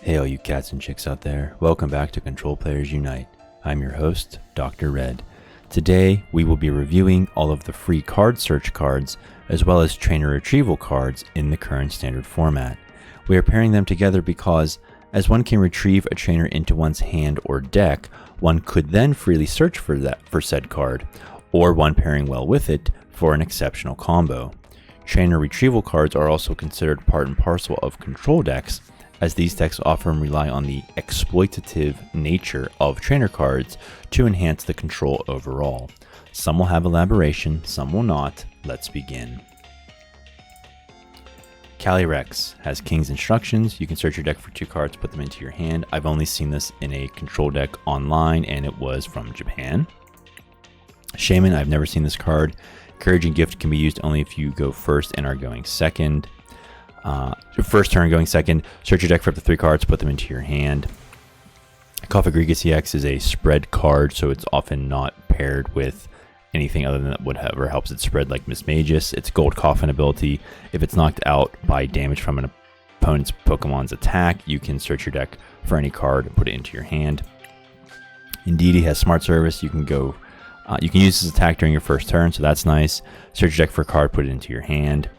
Hey all you cats and chicks out there, welcome back to Control Players Unite. I'm your host, Dr. Red. Today we will be reviewing all of the free card search cards as well as trainer retrieval cards in the current standard format. We are pairing them together because as one can retrieve a trainer into one's hand or deck, one could then freely search for said card, or one pairing well with it for an exceptional combo. Trainer retrieval cards are also considered part and parcel of control decks, as these decks often rely on the exploitative nature of trainer cards to enhance the control overall. Some will have elaboration, some will not. Let's begin. Calyrex has King's Instructions. You can search your deck for 2 cards, put them into your hand. I've only seen this in a control deck online, and it was from Japan. Shaymin, I've never seen this card. Encouraging Gift can be used only if you go first and are going second. First turn going second, search your deck for up to 3 cards, put them into your hand. Cofagrigus EX is a spread card, so it's often not paired with anything other than whatever helps it spread, like Mismagius. Its Gold Coffin ability, if it's knocked out by damage from an opponent's Pokemon's attack, you can search your deck for any card and put it into your hand. Indeedee has Smart Service. You can use this attack during your first turn, so that's nice. Search your deck for a card, put it into your hand.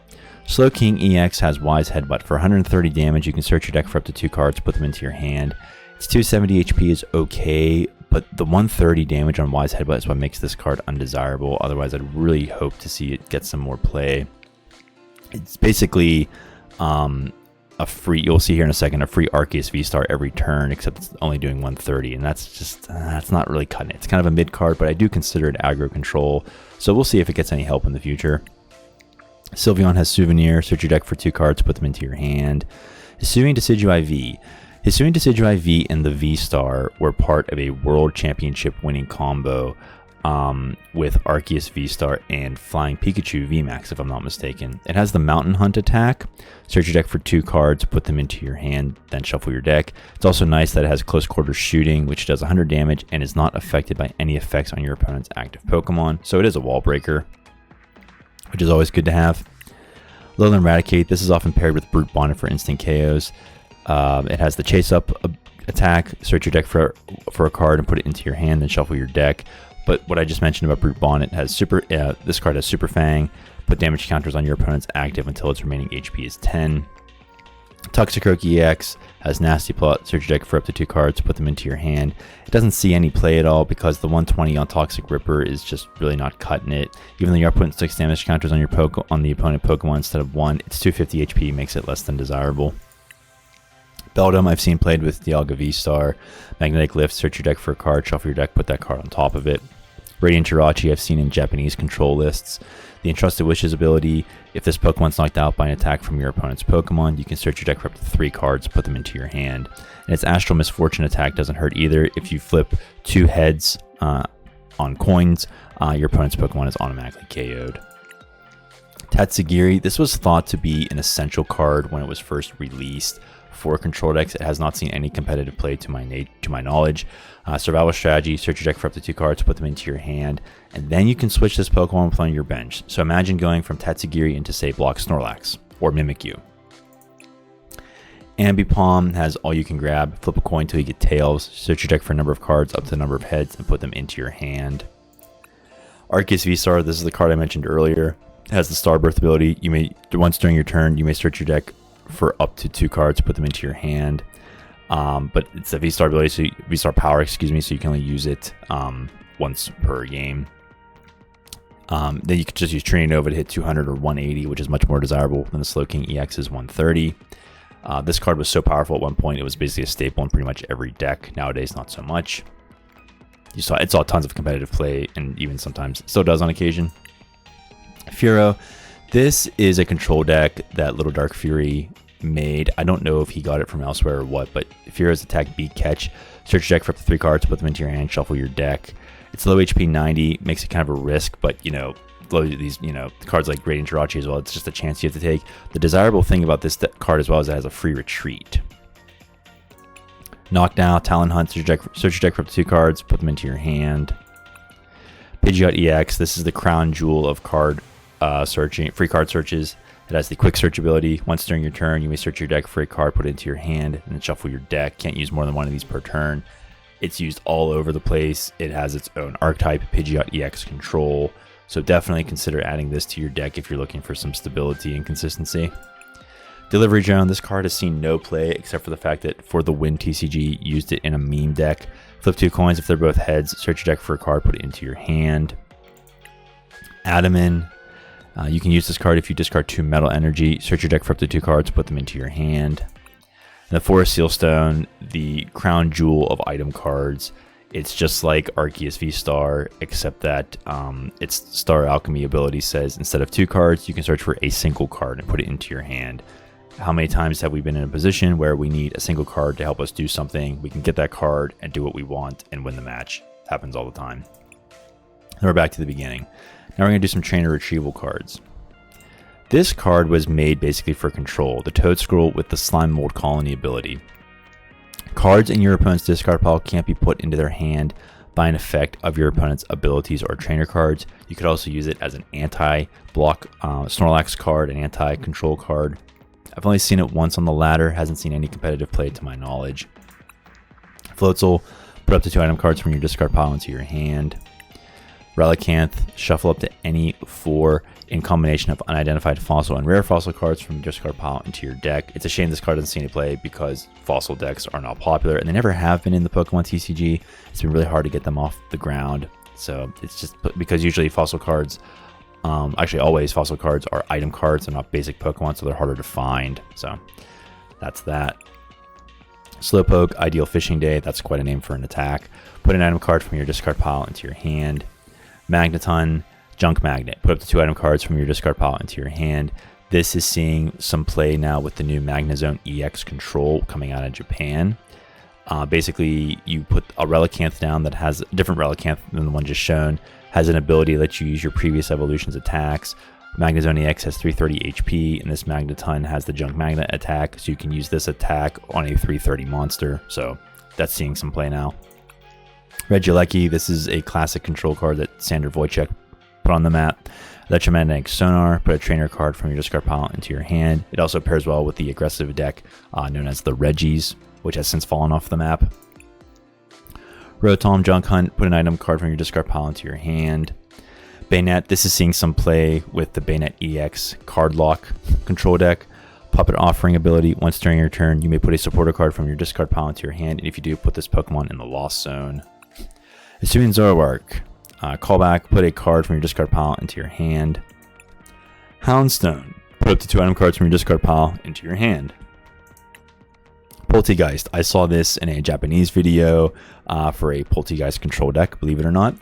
Slowking EX has Wise Headbutt. For 130 damage, you can search your deck for up to 2 cards, put them into your hand. Its 270 HP is okay, but the 130 damage on Wise Headbutt is what makes this card undesirable. Otherwise, I'd really hope to see it get some more play. It's basically a free, you'll see here in a second, a free Arceus VSTAR every turn, except it's only doing 130, and that's just, that's not really cutting it. It's kind of a mid card, but I do consider it aggro control, so we'll see if it gets any help in the future. Sylveon has Souvenir. Search your deck for 2 cards, put them into your hand. Hisuian Decidueye V. Hisuian Decidueye V and the V-Star were part of a World Championship winning combo with Arceus V-Star and Flying Pikachu VMAX, if I'm not mistaken. It has the Mountain Hunt attack. Search your deck for 2 cards, put them into your hand, then shuffle your deck. It's also nice that it has Close Quarters Shooting, which does 100 damage and is not affected by any effects on your opponent's active Pokemon, so it is a wall breaker, which is always good to have. Alolan Raticate, this is often paired with Brute Bonnet for instant KOs. It has the Chase Up attack. Search your deck for a card and put it into your hand, then shuffle your deck. But what I just mentioned about Brute Bonnet has this card has Super Fang. Put damage counters on your opponent's active until its remaining HP is 10. Toxicroak EX has Nasty Plot. Search your deck for up to 2 cards, put them into your hand. It doesn't see any play at all because the 120 on Toxic Ripper is just really not cutting it. Even though you're putting 6 damage counters on the opponent Pokemon instead of 1, its 250 HP makes it less than desirable. Beldum I've seen played with Dialga V-Star. Magnetic Lift, search your deck for a card, shuffle your deck, put that card on top of it. Radiant Jirachi I've seen in Japanese control lists. The Entrusted Wishes ability, if this Pokemon's knocked out by an attack from your opponent's Pokemon, you can search your deck for up to 3 cards, put them into your hand. And its Astral Misfortune attack doesn't hurt either. If you flip 2 heads on coins, your opponent's Pokemon is automatically KO'd. Tatsugiri, this was thought to be an essential card when it was first released for control decks. It has not seen any competitive play to my knowledge. Survival strategy, search your deck for up to 2 cards, put them into your hand, and then you can switch this Pokemon from your bench. So imagine going from Tatsugiri into, say, Block Snorlax or Mimikyu. Ambipom has All You Can Grab. Flip a coin till you get tails. Search your deck for a number of cards up to the number of heads and put them into your hand. Arceus VSTAR, this is the card I mentioned earlier. It has the Starbirth ability. Once during your turn, you may search your deck for up to 2 cards, put them into your hand. But it's a V-Star ability, so V-Star power, excuse me, so you can only use it once per game. Then you could just use Training Nova to hit 200 or 180, which is much more desirable than the Slowking EX's 130. This card was so powerful at one point, it was basically a staple in pretty much every deck. Nowadays, not so much. It saw tons of competitive play, and even sometimes still does on occasion. Fearow, this is a control deck that Little Dark Fury made. I don't know if he got it from elsewhere or what, but Fearow's attack beat catch. Search your deck for up to 3 cards, put them into your hand, shuffle your deck. It's low HP 90, makes it kind of a risk, but these cards like Radiant Jirachi as well, it's just a chance you have to take. The desirable thing about this card as well is it has a free retreat. Noctowl, Talon Hunt, search your deck for up to 2 cards, put them into your hand. Pidgeot EX, this is the crown jewel of free card searches. It has the quick search ability. Once during your turn, you may search your deck for a card, put it into your hand, and then shuffle your deck. Can't use more than one of these per turn. It's used all over the place. It has its own archetype, Pidgeot EX control. So definitely consider adding this to your deck if you're looking for some stability and consistency. Delivery Drone, this card has seen no play except for the fact that For the Win TCG used it in a meme deck. Flip 2 coins if they're both heads, search your deck for a card, put it into your hand. Adaman, you can use this card if you discard 2 metal energy, search your deck for up to 2 cards, put them into your hand. And the Forest Sealstone, the crown jewel of item cards. It's just like Arceus VSTAR, except that its Star Alchemy ability says instead of 2 cards, you can search for a single card and put it into your hand. How many times have we been in a position where we need a single card to help us do something? We can get that card and do what we want and win the match. It happens all the time. Then we're back to the beginning. Now we're going to do some trainer retrieval cards. This card was made basically for control. The Toad Scroll with the Slime Mold Colony ability. Cards in your opponent's discard pile can't be put into their hand by an effect of your opponent's abilities or trainer cards. You could also use it as an anti-block Snorlax card, an anti-control card. I've only seen it once on the ladder, hasn't seen any competitive play to my knowledge. Floatzel, put up to 2 item cards from your discard pile into your hand. Relicanth, shuffle up to any 4 in combination of unidentified fossil and rare fossil cards from your discard pile into your deck. It's a shame this card doesn't see any play because fossil decks are not popular and they never have been in the Pokemon TCG. It's been really hard to get them off the ground. So it's just because usually fossil cards, actually always fossil cards are item cards. They're not basic Pokemon, so they're harder to find. So that's that. Slowpoke, Ideal Fishing Day. That's quite a name for an attack. Put an item card from your discard pile into your hand. Magneton, Junk Magnet. Put up to 2 item cards from your discard pile into your hand. This is seeing some play now with the new Magnezone EX control coming out of Japan. Basically, you put a Relicanth down that has a different Relicanth than the one just shown. Has an ability to let you use your previous evolution's attacks. Magnezone EX has 330 HP, and this Magneton has the Junk Magnet attack, so you can use this attack on a 330 monster. So that's seeing some play now. Regieleki, this is a classic control card that Sander Wojciech put on the map. Electromagnetic Sonar, put a trainer card from your discard pile into your hand. It also pairs well with the aggressive deck known as the Regis, which has since fallen off the map. Rotom Junk Hunt, put an item card from your discard pile into your hand. Banette, this is seeing some play with the Banette EX card lock control deck. Puppet Offering ability, once during your turn, you may put a supporter card from your discard pile into your hand, and if you do, put this Pokemon in the Lost Zone. Hisuian Zoroark, callback, put a card from your discard pile into your hand. Houndstone, put up to 2 item cards from your discard pile into your hand. Poltegeist, I saw this in a Japanese video for a Poltegeist control deck, believe it or not.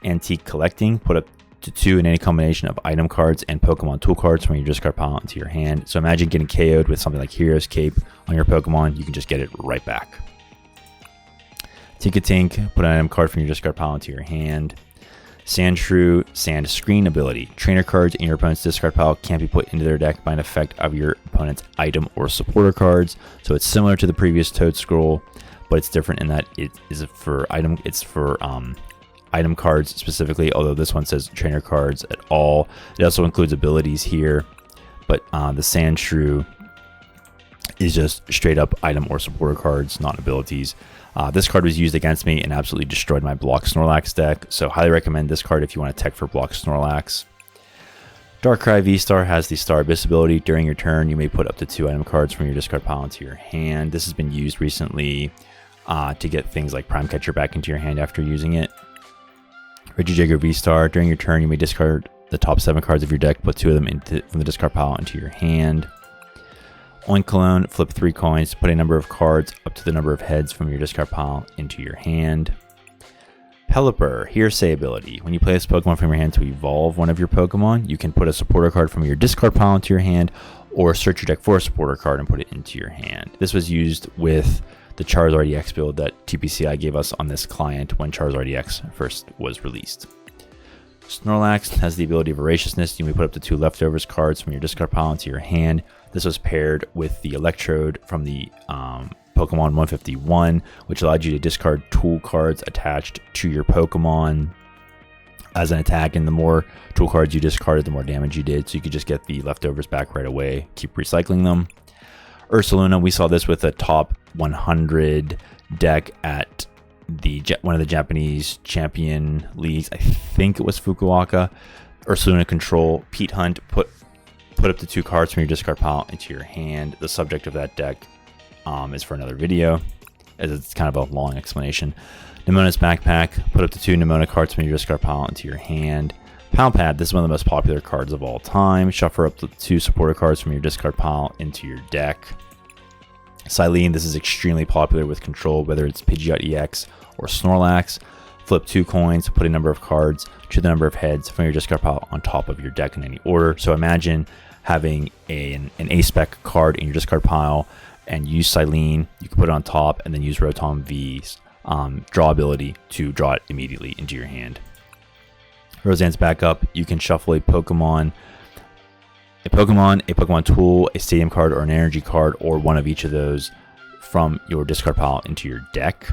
Antique Collecting, put up to 2 in any combination of item cards and Pokemon tool cards from your discard pile into your hand. So imagine getting KO'd with something like Hero's Cape on your Pokemon, you can just get it right back. Tinkatink, put an item card from your discard pile into your hand. Sandshrew Sand Screen ability. Trainer cards in your opponent's discard pile can't be put into their deck by an effect of your opponent's item or supporter cards. So it's similar to the previous Toad Scroll, but it's different in that it is for item. It's for item cards specifically. Although this one says trainer cards at all. It also includes abilities here, but the Sandshrew is just straight up item or supporter cards, not abilities. This card was used against me and absolutely destroyed my Block Snorlax deck, so highly recommend this card if you want to tech for Block Snorlax. Darkrai VSTAR has the Star Abyss ability. During your turn, you may put up to 2 item cards from your discard pile into your hand. This has been used recently to get things like Prime Catcher back into your hand after using it. Retrieval VSTAR, during your turn, you may discard the top 7 cards of your deck, put 2 of them from the discard pile into your hand. Oinkologne, flip 3 coins, put a number of cards up to the number of heads from your discard pile into your hand. Pelipper, Hearsay ability. When you play this Pokemon from your hand to evolve one of your Pokemon, you can put a supporter card from your discard pile into your hand, or search your deck for a supporter card and put it into your hand. This was used with the Charizard EX build that TPCI gave us on this client when Charizard EX first was released. Snorlax has the ability of Voraciousness. You may put up to 2 leftovers cards from your discard pile into your hand. This was paired with the Electrode from the Pokemon 151, which allowed you to discard tool cards attached to your Pokemon. as an attack, and the more tool cards you discarded, the more damage you did. So you could just get the leftovers back right away, keep recycling them. Ursaluna, we saw this with a top 100 deck at one of the Japanese champion leagues. I think it was Fukuoka. Ursaluna control, Pete Hunt, put up to 2 cards from your discard pile into your hand. The subject of that deck is for another video, as it's kind of a long explanation. Nemona's Backpack, put up to 2 Nemona cards from your discard pile into your hand. Pal Pad, this is one of the most popular cards of all time. Shuffle up to 2 supporter cards from your discard pile into your deck. Silene, this is extremely popular with control, whether it's Pidgeot EX or Snorlax. Flip 2 coins, put a number of cards to the number of heads from your discard pile on top of your deck in any order. So imagine having an A-Spec card in your discard pile and use Silene. You can put it on top and then use Rotom V's draw ability to draw it immediately into your hand. Roseanne's back up. You can shuffle a Pokemon, a Pokemon tool, a stadium card, or an energy card, or one of each of those from your discard pile into your deck.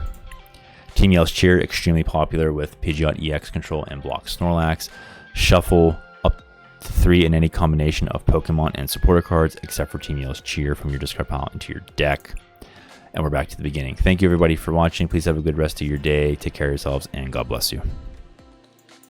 Team Yell's Cheer, extremely popular with Pidgeot EX control and block Snorlax. Shuffle up to 3 in any combination of Pokemon and supporter cards, except for Team Yell's Cheer, from your discard pile into your deck. And we're back to the beginning. Thank you everybody for watching. Please have a good rest of your day. Take care of yourselves, and God bless you.